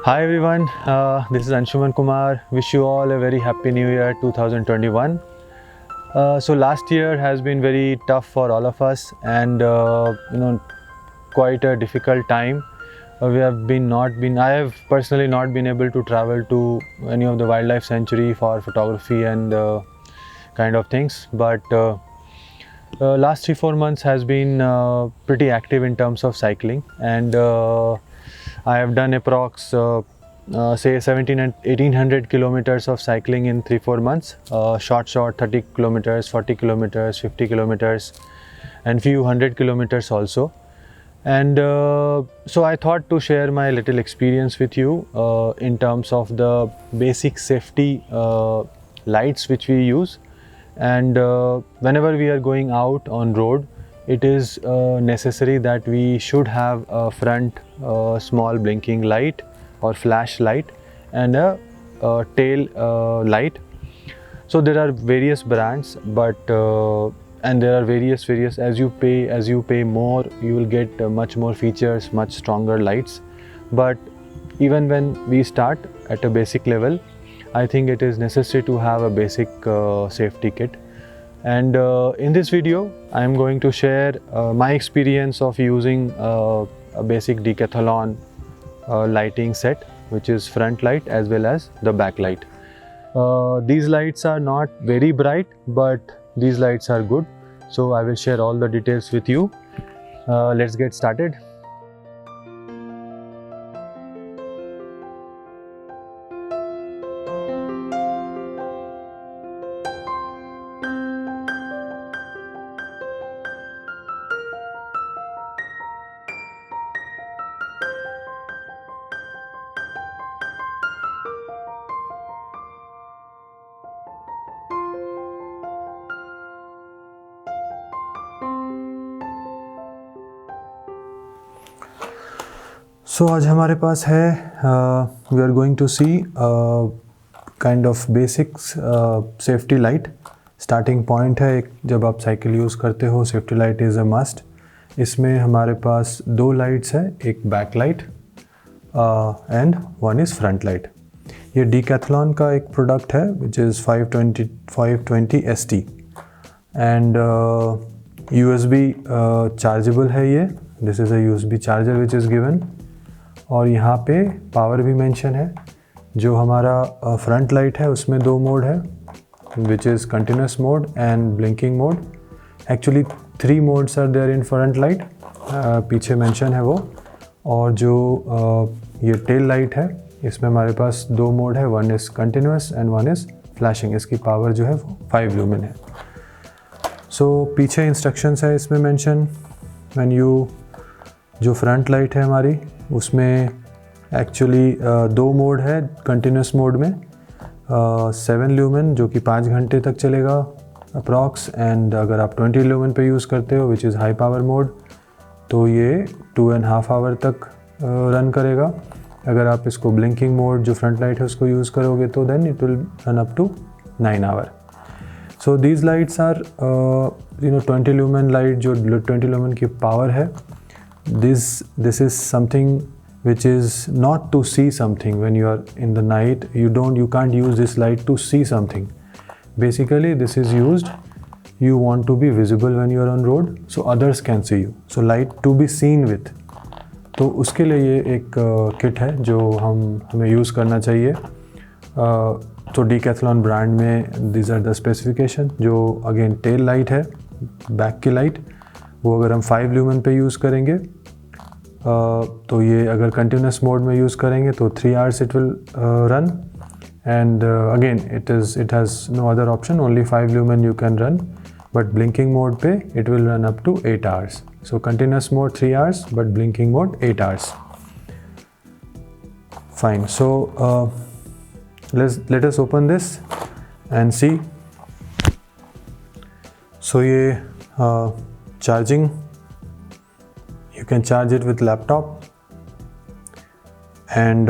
Hi everyone, this is Anshuman Kumar. Wish you all a very happy new year 2021. So last year has been very tough for all of us and quite a difficult time. I have personally not been able to travel to any of the wildlife sanctuary for photography and kind of things, but last 3-4 months has been pretty active in terms of cycling, and I have done approx say 17 and 1800 kilometers of cycling in 3-4 months, short 30 kilometers, 40 kilometers, 50 kilometers and few hundred kilometers also. And so I thought to share my little experience with you in terms of the basic safety lights which we use. And whenever we are going out on road, it is necessary that we should have a front small blinking light or flash light and a tail light. So there are various brands, but and there are various as you pay more, you will get much more features, much stronger lights. But even when we start at a basic level, I think it is necessary to have a basic safety kit. And in this video, I am going to share my experience of using a basic Decathlon lighting set, which is front light as well as the back light. These lights are not very bright, but these lights are good. So I will share all the details with you. Let's get started. So आज हमारे पास है we are going to see kind of basics safety light. Starting point है एक, जब आप cycle use करते हो safety light is a must. इसमें हमारे पास दो लाइट्स है, एक back light and one is front light. ये Decathlon का एक प्रोडक्ट है which is 520 ST and USB chargeable है ये. This is a USB charger which is given. और यहाँ पे पावर भी मेंशन है. जो हमारा फ्रंट लाइट है उसमें दो मोड है, which is continuous mode and blinking mode. Actually 3 modes are there in front light, पीछे मेंशन है वो. और जो ये टेल लाइट है, इसमें हमारे पास दो मोड है, one is continuous and one is flashing. इसकी पावर जो है वो 5 ल्यूमेन है. सो पीछे इंस्ट्रक्शंस है इसमें मेंशन. व्हेन यू, जो फ्रंट लाइट है हमारी, उसमें एक्चुअली दो मोड है कंटिन्यूस मोड में. 7 ल्यूमेन जो कि 5 घंटे तक चलेगा अप्रॉक्स. एंड अगर आप 20 ल्यूमेन पे यूज़ करते हो which is high power mode, तो ये 2.5 आवर तक रन करेगा. अगर आप इसको ब्लिंकिंग मोड जो फ्रंट लाइट है उसको यूज़ करोगे तो then it will run up to 9 hour. So these lights are 20 lumen light, जो 20 ल्यूमेन की पावर है. This is something which is not to see something when you are in the night. You can't use this light to see something. Basically this is used, you want to be visible when you are on road so others can see you. So light to be seen with. तो उसके लिए ये एक kit है जो हमें use करना चाहिए. तो Decathlon ब्रांड में these are the specification. जो अगेन टेल लाइट है, बैक की लाइट, वो अगर हम 5 ल्यूमेन पे यूज़ करेंगे तो ये अगर कंटिन्यूस मोड में यूज़ करेंगे तो 3 hours it will run. And again it has no other option, only 5 lumen you can run. But blinking mode पे it will run up to 8 hours. So continuous mode 3 hours but blinking mode 8 hours. Fine. So let us open this and see. So ये charging, you can charge it with laptop and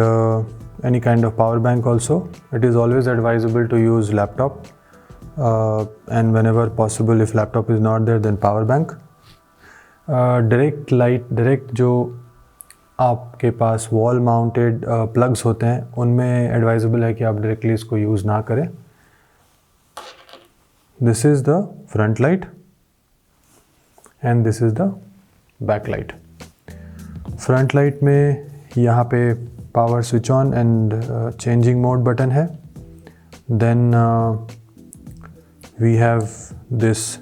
any kind of power bank also. It is always advisable to use laptop and whenever possible, if laptop is not there, then power bank. Direct light, direct जो आपके पास wall mounted plugs होते हैं उनमें advisable है कि आप directly इसको use ना करें। This is the front light and this is the back light. Front light में यहाँ पे power switch on and changing mode button है। Then we have this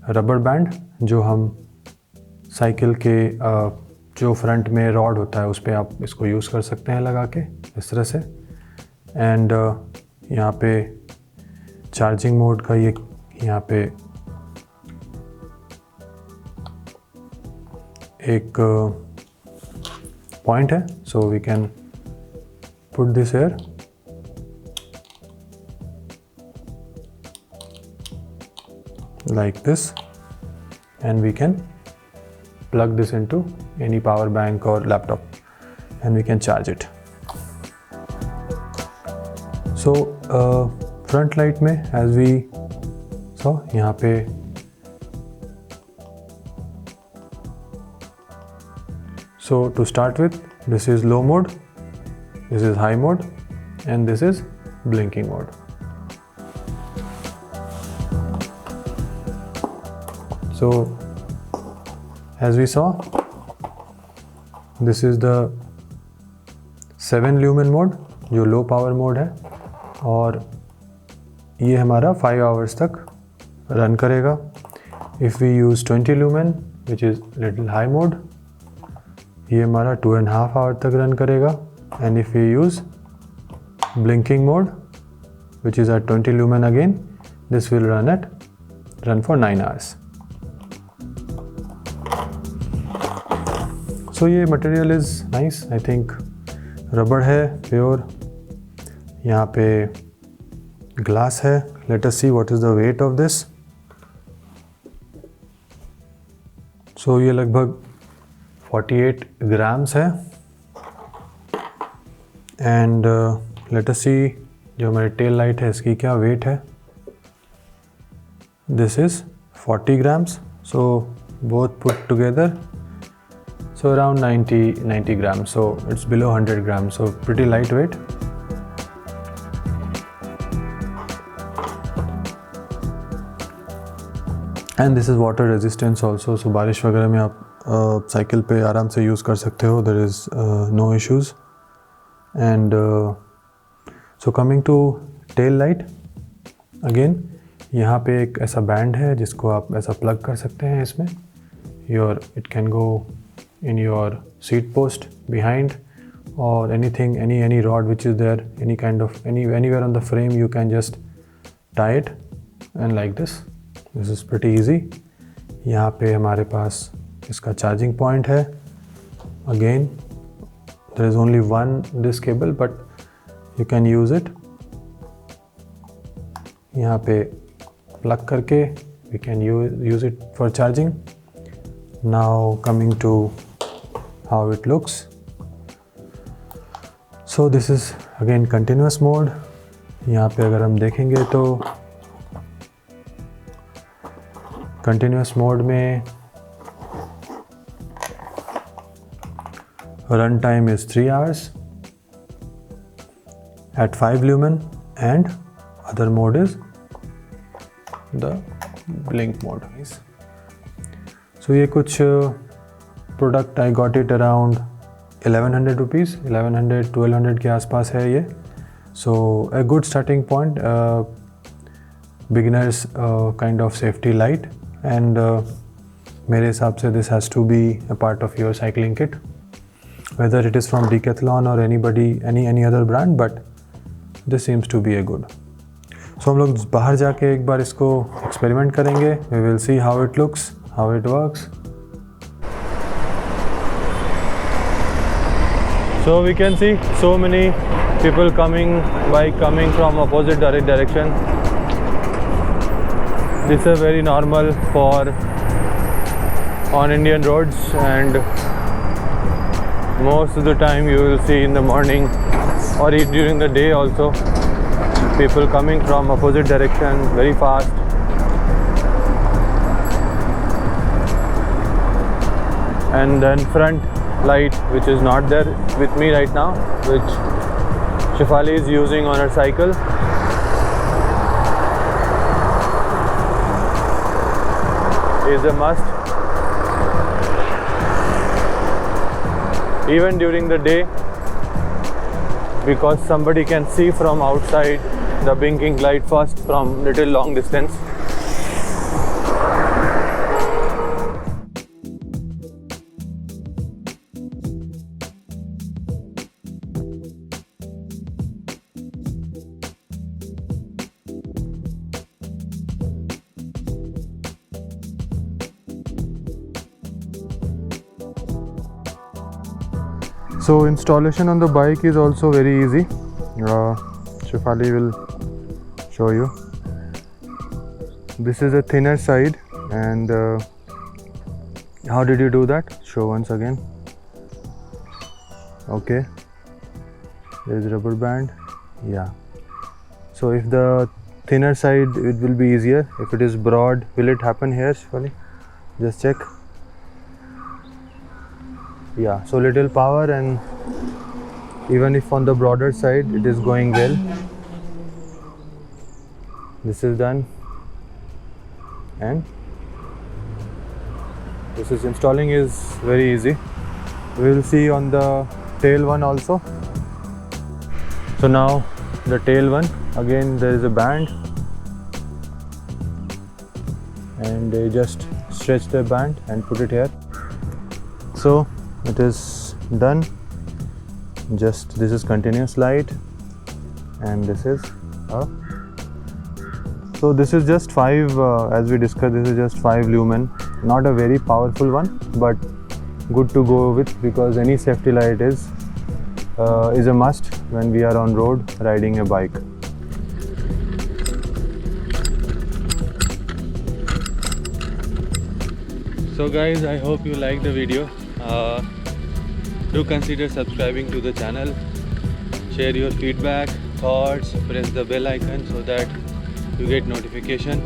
rubber band जो हम साइकिल के जो फ्रंट में रॉड होता है उस पर आप इसको यूज़ कर सकते हैं लगा के इस तरह से। एंड यहाँ पे चार्जिंग मोड का ये यहाँ पे एक पॉइंट है, so we can put this here like this and we can plug this into any power bank or laptop and we can charge it. So front light में as we saw यहाँ पे so to start with this is low mode, this is high mode and this is blinking mode. So as we saw this is the 7 lumen mode जो low power mode है और ये हमारा 5 hours तक run करेगा। If we use 20 lumen which is little high mode ये हमारा 2.5 hour तक रन करेगा। And if we use blinking mode which is at 20 lumen again this will run for 9 hours. So ये material is nice, I think रबड़ है pure, यहाँ पे glass है। Let us see what is the weight of this. So ये लगभग 48 grams है। And let us सी जो हमारी टेल लाइट है इसकी क्या वेट है। This is 40 grams, so both put together so around 90 grams, so it's below 100 grams, so pretty lightweight. And this is water resistance also, so बारिश वगैरह में आप साइकिल पे आराम से यूज़ कर सकते हो, there is no issues. And so coming to tail light, again यहाँ पे एक ऐसा बैंड है जिसको आप ऐसा प्लग कर सकते हैं इसमें। It can go in your seat post behind or anything, any rod which is there, any kind of anywhere on the frame you can just tie it and like this. This is pretty easy. यहाँ पे हमारे पास इसका charging point है। Again there is only one this cable but you can use it. यहाँ पे plug करके we can use it for charging. Now coming to how it looks. So this is again continuous mode. यहाँ पे अगर हम देखेंगे तो continuous mode में run time is 3 hours at 5 lumen and other mode is the blink mode. So ये कुछ product I got it around 1100 rupees, 1100-1200 के आसपास है ये। So a good starting point, beginners kind of safety light and मेरे हिसाब से this has to be a part of your cycling kit, whether it is from Decathlon or any other brand, but this seems to be a good. So हम लोग बाहर जाके एक बार इसको experiment करेंगे। We will see how it looks, how it works. So we can see so many people coming from opposite direction. This is very normal for on Indian roads, and most of the time you will see in the morning or during the day also people coming from opposite direction very fast. And then front light which is not there with me right now, which Shefali is using on her cycle. Is a must. Even during the day, because somebody can see from outside the blinking light first from little long distance. So installation on the bike is also very easy. Shefali will show you. This is a thinner side, and how did you do that? Show once again. Okay, there is rubber band. Yeah. So if the thinner side, it will be easier. If it is broad, will it happen here, Shefali? Just check. Yeah, so little power, and even if on the broader side it is going well. This is done, and this is installing is very easy. We will see on the tail one also. So now the tail one, again there is a band, and they just stretch the band and put it here. So it is done. Just this is continuous light, and this is so this is just 5 as we discussed, this is just 5 lumen, not a very powerful one, but good to go with, because any safety light is a must when we are on road riding a bike. So guys, I hope you liked the video. Do consider subscribing to the channel, share your feedback, thoughts, press the bell icon so that you get notification.